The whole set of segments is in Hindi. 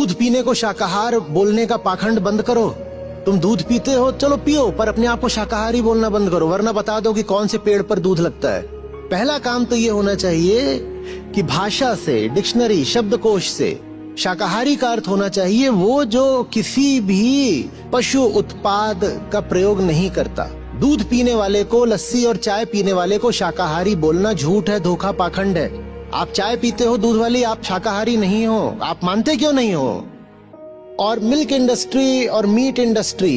दूध पीने को शाकाहार बोलने का पाखंड बंद करो। तुम दूध पीते हो, चलो पियो, पर अपने आप को शाकाहारी बोलना बंद करो, वरना बता दो कि कौन से पेड़ पर दूध लगता है। पहला काम तो ये होना चाहिए कि भाषा से, डिक्शनरी, शब्दकोश से शाकाहारी का अर्थ होना चाहिए वो जो किसी भी पशु उत्पाद का प्रयोग नहीं करता। दूध पीने वाले को, लस्सी और चाय पीने वाले को शाकाहारी बोलना झूठ है, धोखा, पाखंड है। आप चाय पीते हो दूध वाली, आप शाकाहारी नहीं हो। आप मानते क्यों नहीं हो? और मिल्क इंडस्ट्री और मीट इंडस्ट्री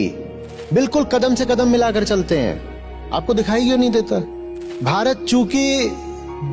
बिल्कुल कदम से कदम मिलाकर चलते हैं। आपको दिखाई क्यों नहीं देता? भारत चूंकि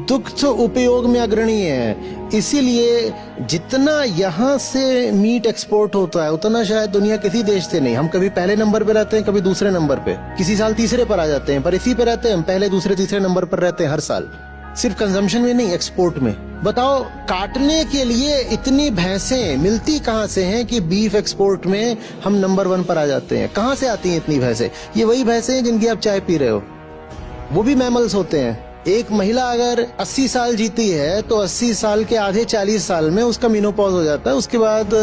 दुग्ध उपयोग में अग्रणी है, इसीलिए जितना यहाँ से मीट एक्सपोर्ट होता है उतना शायद दुनिया किसी देश से नहीं। हम कभी पहले नंबर पे रहते हैं, कभी दूसरे नंबर पे, किसी साल तीसरे पर आ जाते हैं, पर इसी पे रहते हैं हम, पहले दूसरे तीसरे नंबर पर रहते हैं हर साल। सिर्फ कंजम्पशन में नहीं, एक्सपोर्ट में। बताओ, काटने के लिए इतनी भैंसें मिलती कहाँ से हैं कि बीफ एक्सपोर्ट में हम नंबर 1 पर आ जाते हैं? कहाँ से आती हैं इतनी भैंसें? ये वही भैंसें हैं जिनकी आप चाय पी रहे हो, वो भी मैमल्स होते हैं। एक महिला अगर 80 साल जीती है तो 80 साल के आधे 40 साल में उसका मेनोपॉज हो जाता है। उसके बाद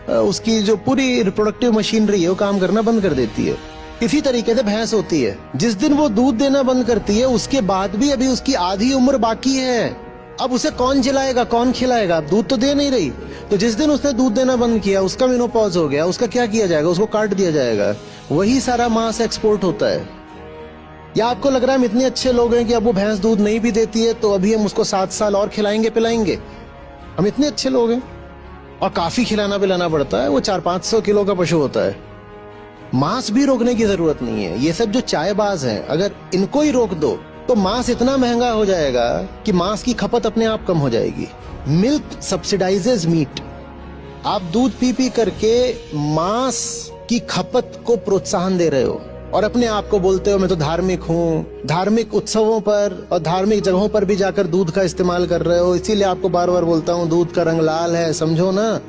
उसकी जो पूरी रिप्रोडक्टिव मशीनरी है वो काम करना बंद कर देती है। इसी तरीके से भैंस होती है, जिस दिन वो दूध देना बंद करती है उसके बाद भी अभी उसकी आधी उम्र बाकी है। अब उसे कौन जिलाएगा, कौन खिलाएगा? अब दूध तो दे नहीं रही, तो जिस दिन उसने दूध देना बंद किया उसका मेनोपॉज हो गया, उसका क्या किया जाएगा? उसको काट दिया जाएगा। वही सारा मांस एक्सपोर्ट होता है। या आपको लग रहा है हम इतने अच्छे लोग हैं कि अब वो भैंस दूध नहीं भी देती है तो अभी हम उसको 7 साल और खिलाएंगे पिलाएंगे? हम इतने अच्छे लोग हैं? और काफी खिलाना पिलाना पड़ता है, वो 400-500 किलो का पशु होता है। मांस भी रोकने की जरूरत नहीं है। ये सब जो चायबाज हैं, अगर इनको ही रोक दो तो मांस इतना महंगा हो जाएगा कि मांस की खपत अपने आप कम हो जाएगी। Milk subsidises meat. आप दूध पी पी करके मांस की खपत को प्रोत्साहन दे रहे हो और अपने आप को बोलते हो मैं तो धार्मिक हूँ। धार्मिक उत्सवों पर और धार्मिक जगहों पर भी जाकर दूध का इस्तेमाल कर रहे हो। इसीलिए आपको बार बार बोलता हूँ दूध का रंग लाल है, समझो ना।